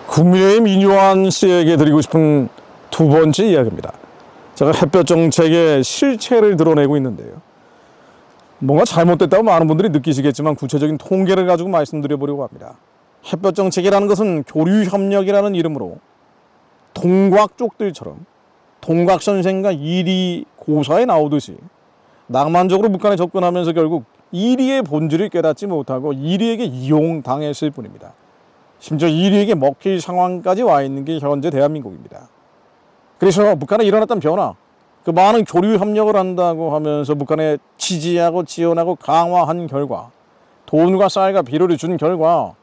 국민의힘 이뇨한 씨에게 드리고 싶은 두 번째 이야기입니다. 제가 햇볕 정책의 실체를 드러내고 있는데요. 뭔가 잘못됐다고 많은 분들이 느끼시겠지만 구체적인 통계를 가지고 말씀드려 보려고 합니다. 햇볕 정책이라는 것은 교류협력이라는 이름으로 동곽 쪽들처럼 동곽 선생과 이리 고사에 나오듯이 낭만적으로 북한에 접근하면서 결국 이리의 본질을 깨닫지 못하고 이리에게 이용당했을 뿐입니다. 심지어 이리에게 먹힐 상황까지 와 있는 게 현재 대한민국입니다. 그래서 북한에 일어났던 변화, 그 많은 교류 협력을 한다고 하면서 북한에 지지하고 지원하고 강화한 결과, 돈과 쌀과 비료를 준 결과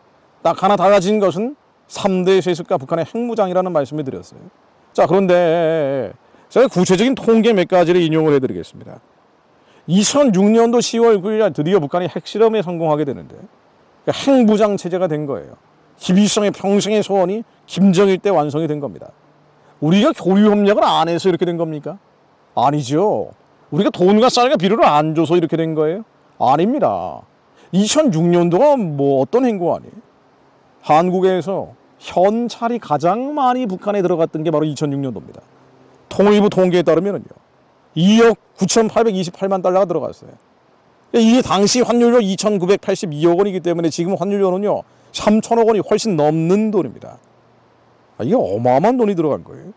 딱 하나 달라진 것은 3대 세습과 북한의 핵무장이라는 말씀을 드렸어요. 자, 그런데 제가 구체적인 통계 몇 가지를 인용을 해드리겠습니다. 2006년도 10월 9일 드디어 북한이 핵실험에 성공하게 되는데 핵무장 체제가 된 거예요. 김일성의 평생의 소원이 김정일 때 완성이 된 겁니다. 우리가 교류협력을 안 해서 이렇게 된 겁니까? 아니죠. 우리가 돈과 쌀과 비료를 안 줘서 이렇게 된 거예요? 아닙니다. 2006년도가 뭐 어떤 행보 아니에요? 한국에서 현찰이 가장 많이 북한에 들어갔던 게 바로 2006년도입니다. 통일부 통계에 따르면요, 2억 9,828만 달러가 들어갔어요. 이게 당시 환율로 2,982억 원이기 때문에 지금 환율로는요 3천억 원이 훨씬 넘는 돈입니다. 이게 어마어마한 돈이 들어간 거예요.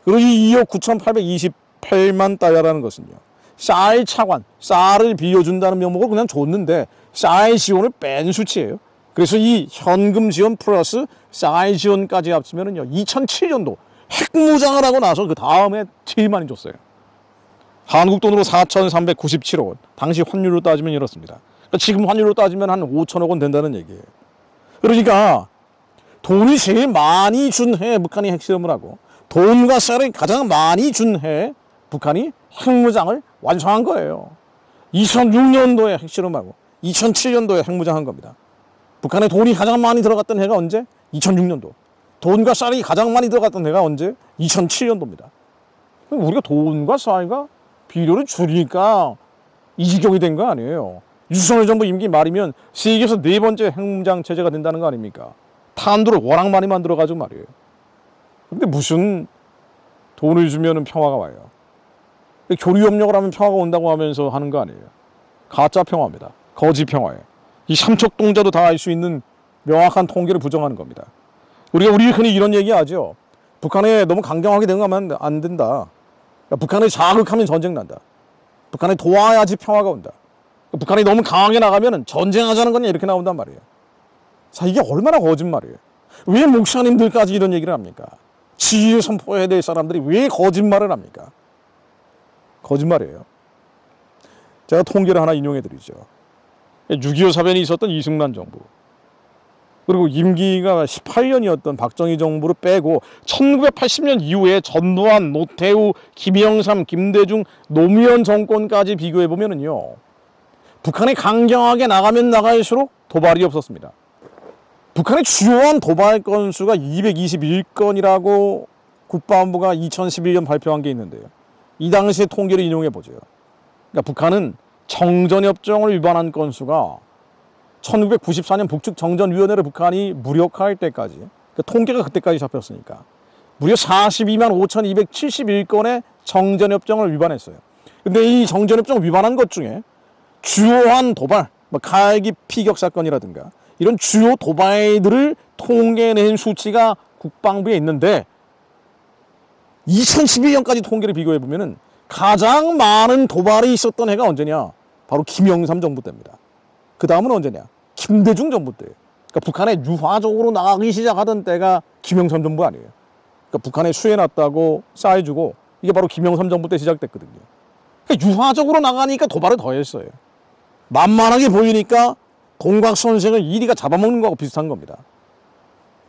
그리고 이 2억 9,828만 달러라는 것은요, 쌀 차관, 쌀을 빌려준다는 명목으로 그냥 줬는데 쌀 지원을 뺀 수치예요. 그래서 이 현금 지원 플러스 쌀 지원까지 합치면은요 2007년도 핵무장을 하고 나서 그 다음에 제일 많이 줬어요. 한국 돈으로 4,397억 원. 당시 환율로 따지면 이렇습니다. 그러니까 지금 환율로 따지면 한 5천억 원 된다는 얘기예요. 그러니까 돈이 제일 많이 준 해에 북한이 핵실험을 하고 돈과 쌀을 가장 많이 준 해에 북한이 핵무장을 완성한 거예요. 2006년도에 핵실험하고 2007년도에 핵무장한 겁니다. 북한에 돈이 가장 많이 들어갔던 해가 언제? 2006년도. 돈과 쌀이 가장 많이 들어갔던 해가 언제? 2007년도입니다. 우리가 돈과 쌀과 비료를 줄이니까 이 지경이 된 거 아니에요. 윤석열 정부 임기 말이면 세계에서 네 번째 핵무장 체제가 된다는 거 아닙니까? 탄두를 워낙 많이 만들어가지고 말이에요. 근데 무슨 돈을 주면 평화가 와요. 교류협력을 하면 평화가 온다고 하면서 하는 거 아니에요. 가짜 평화입니다. 거짓 평화예요. 이 삼척동자도 다 알 수 있는 명확한 통계를 부정하는 겁니다. 우리 흔히 이런 얘기하죠. 북한에 너무 강경하게 대응하면 안 된다. 북한을 자극하면 전쟁 난다. 북한을 도와야지 평화가 온다. 북한이 너무 강하게 나가면 전쟁하자는 거냐 이렇게 나온단 말이에요. 자, 이게 얼마나 거짓말이에요. 왜 목사님들까지 이런 얘기를 합니까? 지혜 선포해야 될 사람들이 왜 거짓말을 합니까? 거짓말이에요. 제가 통계를 하나 인용해 드리죠. 6.25 사변이 있었던 이승만 정부, 그리고 임기가 18년이었던 박정희 정부를 빼고 1980년 이후에 전두환, 노태우, 김영삼, 김대중, 노무현 정권까지 비교해 보면은요, 북한이 강경하게 나가면 나갈수록 도발이 없었습니다. 북한의 주요한 도발 건수가 221건이라고 국방부가 2011년 발표한 게 있는데요. 이 당시의 통계를 인용해 보죠. 그러니까 북한은 정전협정을 위반한 건수가 1994년 북측 정전위원회를 북한이 무력화할 때까지, 그 통계가 그때까지 잡혔으니까 무려 42만 5,271건의 정전협정을 위반했어요. 근데 이 정전협정 위반한 것 중에 주요한 도발, 칼기 피격 사건이라든가 이런 주요 도발들을 통계낸 수치가 국방부에 있는데 2012년까지 통계를 비교해 보면은 가장 많은 도발이 있었던 해가 언제냐? 바로 김영삼 정부 때입니다. 그 다음은 언제냐? 김대중 정부 때예요. 그러니까 북한에 유화적으로 나가기 시작하던 때가 김영삼 정부 아니에요. 그러니까 북한에 수해놨다고 쌀주고 이게 바로 김영삼 정부 때 시작됐거든요. 그러니까 유화적으로 나가니까 도발을 더 했어요. 만만하게 보이니까 동곽 선생을 이리가 잡아먹는 거하고 비슷한 겁니다.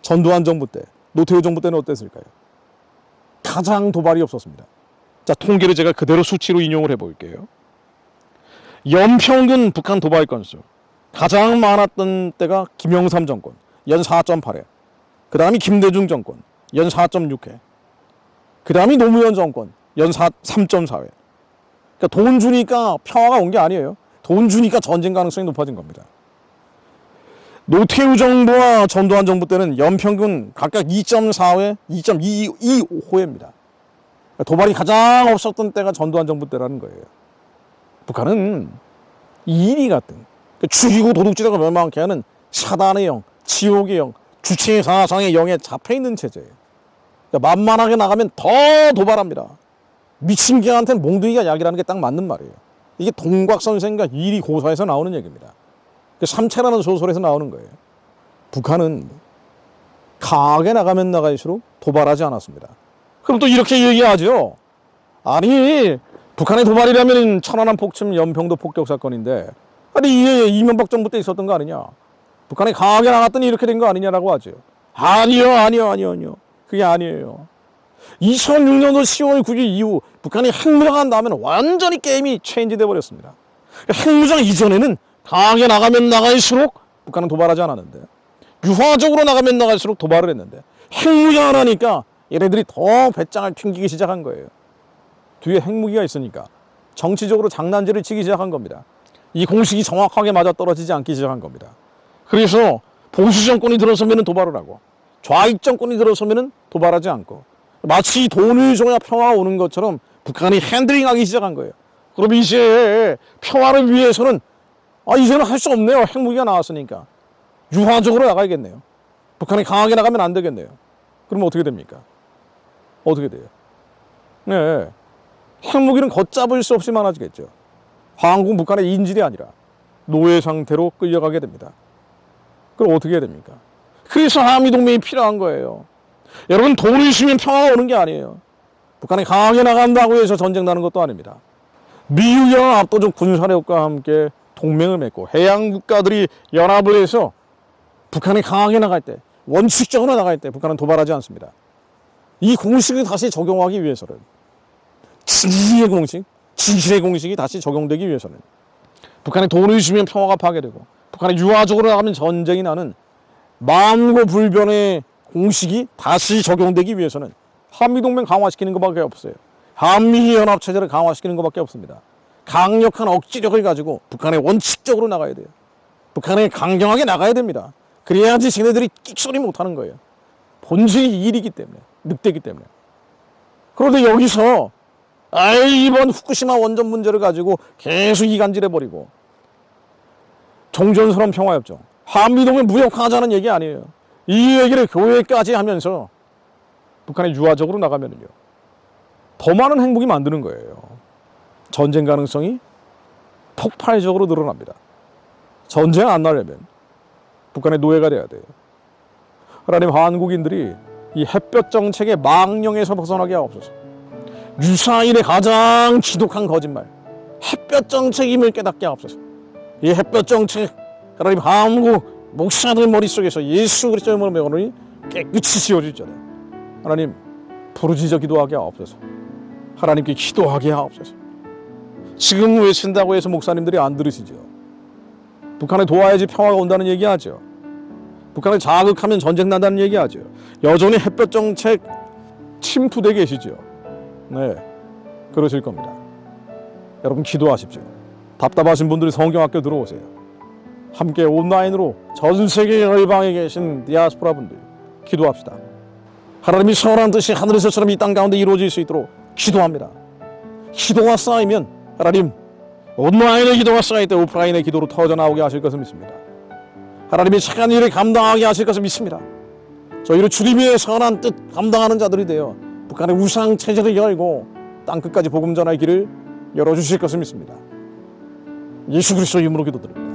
전두환 정부 때, 노태우 정부 때는 어땠을까요? 가장 도발이 없었습니다. 자, 통계를 제가 그대로 수치로 인용을 해볼게요. 연평균 북한 도발 건수 가장 많았던 때가 김영삼 정권, 연 4.8회. 그 다음이 김대중 정권, 연 4.6회. 그 다음이 노무현 정권, 연 3.4회. 그러니까 돈 주니까 평화가 온 게 아니에요. 돈 주니까 전쟁 가능성이 높아진 겁니다. 노태우 정부와 전두환 정부 때는 연평균 각각 2.4회, 2.25회입니다. 도발이 가장 없었던 때가 전두환 정부 때라는 거예요. 북한은 이리 같은 죽이고 도둑질하고 멸망케 하는 사단의 영, 지옥의 영, 주체 사상의 영에 잡혀있는 체제예요. 그러니까 만만하게 나가면 더 도발합니다. 미친 개한테는 몽둥이가 약이라는 게 딱 맞는 말이에요. 이게 동곽 선생과 이리 고사에서 나오는 얘기입니다. 삼체라는 소설에서 나오는 거예요. 북한은 강하게 나가면 나갈수록 도발하지 않았습니다. 그럼 또 이렇게 얘기하죠. 아니, 북한의 도발이라면 천안함 폭침, 연평도 폭격 사건인데, 아니 이게 이명박 정부 때 있었던 거 아니냐? 북한이 강하게 나갔더니 이렇게 된 거 아니냐라고 하죠. 아니요. 그게 아니에요. 2006년도 10월 9일 이후 북한이 핵무장한 다음에는 완전히 게임이 체인지 돼 버렸습니다. 핵무장 이전에는 강하게 나가면 나갈수록 북한은 도발하지 않았는데, 유화적으로 나가면 나갈수록 도발을 했는데, 핵무장을 하니까 얘네들이 더 배짱을 튕기기 시작한 거예요. 뒤에 핵무기가 있으니까 정치적으로 장난질을 치기 시작한 겁니다. 이 공식이 정확하게 맞아떨어지지 않기 시작한 겁니다. 그래서 보수 정권이 들어서면 도발을 하고, 좌익 정권이 들어서면 도발하지 않고, 마치 돈을 줘야 평화가 오는 것처럼 북한이 핸들링하기 시작한 거예요. 그럼 이제 평화를 위해서는 이제는 할 수 없네요. 핵무기가 나왔으니까 유화적으로 나가야겠네요. 북한이 강하게 나가면 안 되겠네요. 그러면 어떻게 됩니까? 어떻게 돼요? 네, 핵무기는 걷잡을 수 없이 많아지겠죠. 한국 북한의 인질이 아니라 노예 상태로 끌려가게 됩니다. 그럼 어떻게 해야 됩니까? 그래서 한미동맹이 필요한 거예요. 여러분, 돈을 주면 평화가 오는 게 아니에요. 북한이 강하게 나간다고 해서 전쟁 나는 것도 아닙니다. 미국이랑 압도적 군사력과 함께 동맹을 맺고 해양 국가들이 연합을 해서 북한이 강하게 나갈 때, 원칙적으로 나갈 때 북한은 도발하지 않습니다. 이 공식을 다시 적용하기 위해서는, 진실의 공식, 진실의 공식이 다시 적용되기 위해서는 북한에 돈을 주면 평화가 파괴되고 북한이 유화적으로 나가면 전쟁이 나는 만고불변의 공식이 다시 적용되기 위해서는 한미동맹 강화시키는 것밖에 없어요. 한미연합체제를 강화시키는 것밖에 없습니다. 강력한 억지력을 가지고 북한에 원칙적으로 나가야 돼요. 북한에 강경하게 나가야 됩니다. 그래야지 쟤네들이 끽소리 못하는 거예요. 본질이 일이기 때문에, 늑대이기 때문에. 그런데 여기서 이번 후쿠시마 원전 문제를 가지고 계속 이간질해버리고, 종전선언 평화협정, 한미동맹 무력화하자는 얘기 아니에요. 이 얘기를 교회까지 하면서 북한이 유화적으로 나가면요, 더 많은 핵무기 만드는 거예요. 전쟁 가능성이 폭발적으로 늘어납니다. 전쟁 안 나려면 북한의 노예가 돼야 돼요. 하나님, 한국인들이 이 햇볕 정책의 망령에서 벗어나게 하옵소서. 유사일의 가장 지독한 거짓말, 햇볕 정책임을 깨닫게 하옵소서. 이 햇볕 정책, 하나님, 한국 목사들 머릿속에서 예수 그리스도의 명령이 깨끗이 지워질 전에 하나님, 부르짖어 기도하게 하옵소서. 하나님께 기도하게 하옵소서. 지금 외친다고 해서 목사님들이 안 들으시죠? 북한에 도와야지 평화가 온다는 얘기하죠. 북한을 자극하면 전쟁 난다는 얘기하죠. 여전히 햇볕 정책 침투되어 계시죠. 네, 그러실 겁니다. 여러분, 기도하십시오. 답답하신 분들이 성경학교 들어오세요. 함께 온라인으로 전 세계 열방에 계신 디아스포라 분들 기도합시다. 하나님이 선한 뜻이 하늘에서처럼 이 땅 가운데 이루어질 수 있도록 기도합니다. 기도가 쌓이면 하나님, 온라인의 기도가 쌓일 때 오프라인의 기도로 터져나오게 하실 것을 믿습니다. 하나님이 착한 일을 감당하게 하실 것을 믿습니다. 저희를 주님의 선한 뜻 감당하는 자들이 되어 북한의 우상 체제를 열고 땅끝까지 복음 전할 길을 열어주실 것을 믿습니다. 예수 그리스도 이름으로 기도드립니다.